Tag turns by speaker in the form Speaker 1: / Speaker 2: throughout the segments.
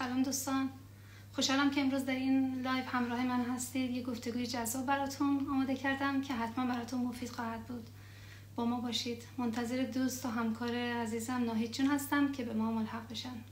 Speaker 1: سلام دوستان، خوشحالم که امروز در این لایو همراه من هستید. یه گفتگوی جذاب براتون آماده کردم که حتما براتون مفید خواهد بود. با ما باشید. منتظر دوست و همکار عزیزم ناهید جون هستم که به ما ملحق بشن.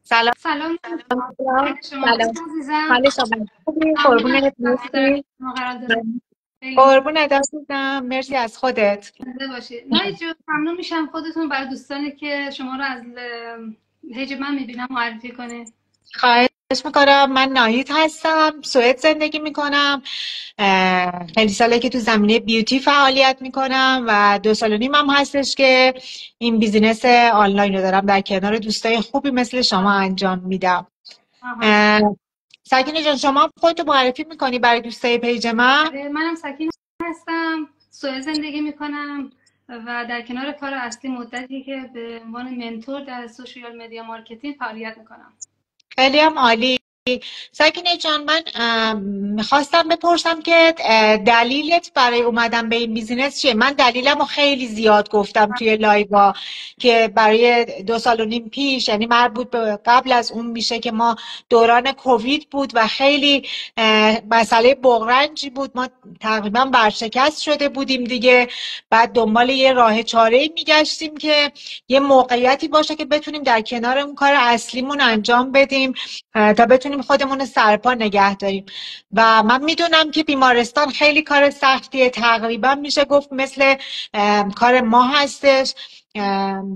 Speaker 2: سلام.
Speaker 1: سلام شما عزیزم.
Speaker 2: حال شما خوبی؟ قربونت. مرسی. قربونت عزیزم. مرسی از خودت.
Speaker 1: زنده باشید. ناهید جون ممنون میشم خودتون برای دوستانی که شما رو از پیج من میبینم معرفی کنید.
Speaker 2: خواهش میکنم. من ناهید هستم، سوئد زندگی میکنم. خیلی ساله که تو زمینه بیوتی فعالیت میکنم و 2 سال و نیم هم هستش که این بیزینس آنلاین رو دارم در کنار دوستای خوبی مثل شما انجام میدم. سکینه جان، شما خودتو معرفی میکنی برای دوستای پیج من؟
Speaker 1: منم سکینه هستم، سوئد زندگی میکنم و در کنار کار اصلی مدتی که به عنوان منتور در سوشیال مدیا مارکتینگ فعالیت میکنم.
Speaker 2: خیلی هم عالی. سکینه جان، من میخواستم بپرسم که دلیلت برای اومدن به این بیزینس چیه؟ من دلیلم رو خیلی زیاد گفتم توی لایوا که برای 2 سال و نیم پیش، یعنی مربوط به قبل از اون میشه که ما دوران کووید بود و خیلی مسئله بغرنجی بود. ما تقریبا برشکست شده بودیم دیگه. بعد دنبال یه راه چاره‌ای میگشتیم که یه موقعیتی باشه که بتونیم در کنار اون کار اصلیمون انجام بدیم تا بتونیم خودمون رو سرپا نگه داریم. و من میدونم که بیمارستان خیلی کار سختیه، تقریبا میشه گفت مثل کار ما هستش،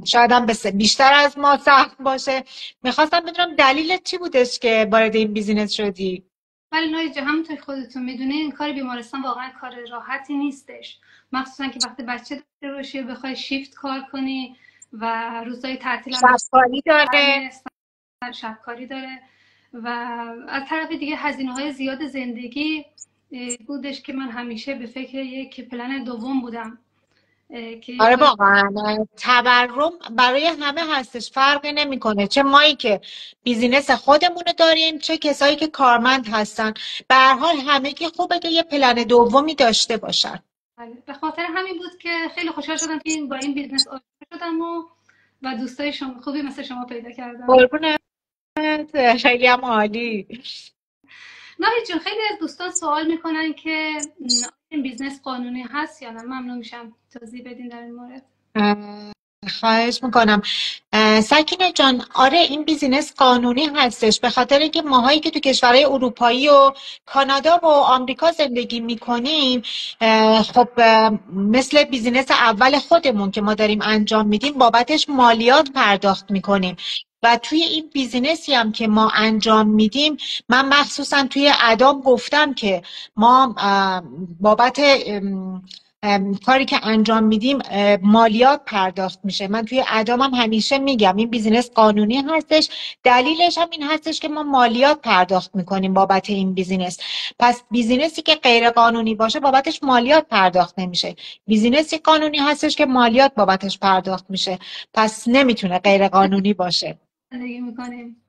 Speaker 2: شاید هم بیشتر از ما سخت باشه. میخواستم بدونم دلیلت چی بودش که وارد این بیزینس شدی؟
Speaker 1: ولی ناهید جان، همونطور خودتون میدونین کار بیمارستان واقعا کار راحتی نیستش، مخصوصا که وقتی بچه داشته باشی و بخوای شیفت کار کنی و روزهای تعطیل هم
Speaker 2: شبکاری داره.
Speaker 1: شبکاری داره و از طرف دیگه هزینه‌های زیاد زندگی بودش که من همیشه به فکر یک پلن دوم بودم.
Speaker 2: آره واقعا تورم برای همه هستش، فرقی نمیکنه، چه مایی که بیزینس خودمونو داریم چه کسایی که کارمند هستن. به هر حال همه که خوبه که یه پلن دومی داشته باشن.
Speaker 1: به خاطر همین بود که خیلی خوشحال شدم که با این بیزنس آشنا شدم و دوستای شما خوبی مثل شما پیدا کردم.
Speaker 2: قربونت، خیلی هم عالی.
Speaker 1: ناهید جون، خیلی از دوستان سوال میکنن که این بیزنس قانونی هست یا نه. ممنون میشم توضیح بدین در این مورد.
Speaker 2: خواهش میکنم. سکینه جان، آره این بیزینس قانونی هستش، به خاطر اینکه ماهایی که تو کشورهای اروپایی و کانادا و آمریکا زندگی میکنیم، خب مثل بیزینس اول خودمون که ما داریم انجام میدیم بابتش مالیات پرداخت میکنیم. و توی این بیزینسی هم که ما انجام میدیم، من مخصوصا توی ادام گفتم که ما بابت کاری که انجام میدیم مالیات پرداخت میشه. من توی ادامم همیشه میگم این بیزینس قانونی هستش، دلیلش هم این هستش که ما مالیات پرداخت میکنیم بابت این بیزینس. پس بیزینسی که غیر قانونی باشه بابتش مالیات پرداخت نمیشه، بیزینسی قانونی هستش که مالیات بابتش پرداخت میشه، پس نمیتونه غیر قانونی باشه.
Speaker 1: زندگی میکنیم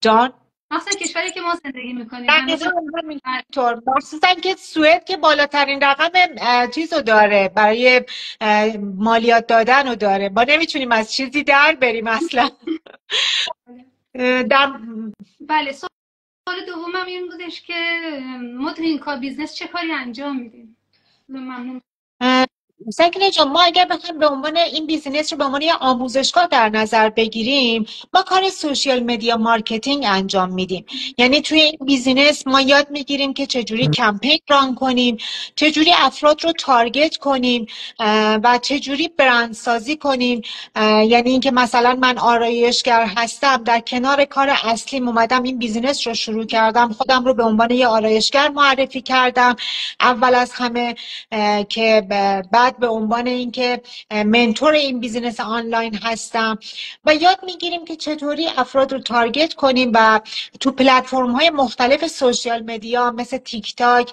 Speaker 2: جان؟
Speaker 1: مثلا کشوری که ما زندگی میکنیم
Speaker 2: همینطور، مخصوصا که سوئد که بالاترین رقم چیزو داره برای مالیات دادن رو داره، ما نمیتونیم از چیزی در بریم اصلا.
Speaker 1: بله. سوال دومم این بودش که ما تو این کار بیزنس چه کاری انجام میدیم؟ ممنون.
Speaker 2: سکینه جان، ما اگر بخوایم به عنوان این بیزینس رو به عنوان یه آموزشگاه در نظر بگیریم، ما کار سوشیال مدیا مارکتینگ انجام میدیم. یعنی توی این بیزینس ما یاد میگیریم که چجوری کمپین ران کنیم، چجوری افراد رو تارگت کنیم و چجوری برند سازی کنیم. یعنی اینکه مثلا من آرایشگر هستم، در کنار کار اصلیم اومدم این بیزینس رو شروع کردم، خودم رو به عنوان یه آرایشگر معرفی کردم اول از همه، که بعد به عنوان اینکه منتور این بیزینس آنلاین هستم و یاد میگیریم که چطوری افراد رو تارگت کنیم و تو پلتفرم های مختلف سوشیال مدیا مثل تیک تاک،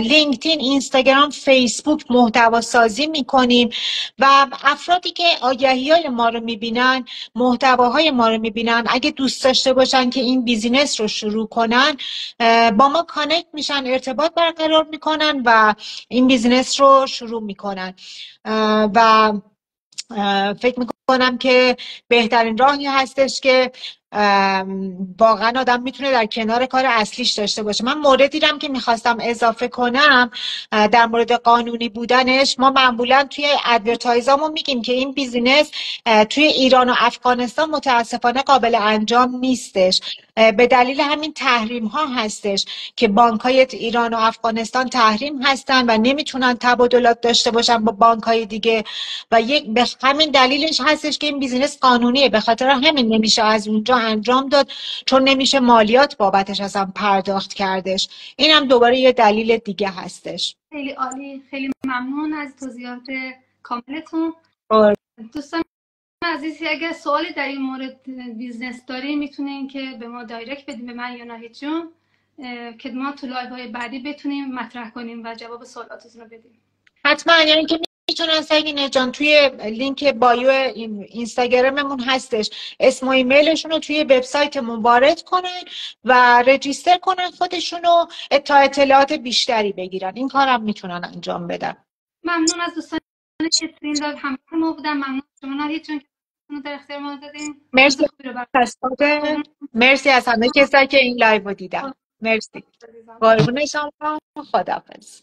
Speaker 2: لینکدین، اینستاگرام، فیسبوک محتوا سازی میکنیم و افرادی که آگهی های ما رو میبینن، محتواهای ما رو میبینن، اگه دوست داشته باشن که این بیزینس رو شروع کنن با ما کانکت میشن، ارتباط برقرار میکنن و این بیزینس رو شروع میکنن و فکر میکنم که بهترین راهی هستش که واقعا آدم میتونه در کنار کار اصلیش داشته باشه. من موردی رم که میخواستم اضافه کنم در مورد قانونی بودنش، ما معمولا توی ادورتایزامون میگیم که این بیزینس توی ایران و افغانستان متاسفانه قابل انجام نیستش، به دلیل همین تحریم ها هستش که بانک های ایران و افغانستان تحریم هستن و نمیتونن تبادلات داشته باشن با بانک های دیگه و به همین دلیلش هستش که این بیزینس قانونیه، به خاطر همین نمیشه از اونجا انجام داد، چون نمیشه مالیات بابتش اصلا پرداخت کردش. این هم دوباره یه دلیل دیگه هستش.
Speaker 1: خیلی عالی، خیلی ممنون از توضیحات کاملتون. دوستان عزیزی اگر سوالی در این مورد بیزنس دارین میتونین که به ما دایرکت بدین، به من یا ناهید جون، که ما تو لایو های بعدی بتونیم مطرح کنیم و جواب سوالاتتون رو بدیم.
Speaker 2: حتما، یعنی که میتونن سگینه جان توی لینک بایو اینستاگراممون هستش، اسم و ایمیلشون رو توی وبسایتمون وارد کنن و رجیستر کنن خودشونو تا اطلاعات بیشتری بگیرن. این کارم میتونن انجام بدن.
Speaker 1: ممنون از دوستان که تو این لایو همراه ما بودن. ممنون شما ناهید جون که در اختیار ما دادین.
Speaker 2: مرسی از همه کسایی که این لایو رو دیدن. مرسی. قربون شما. خداحافظ.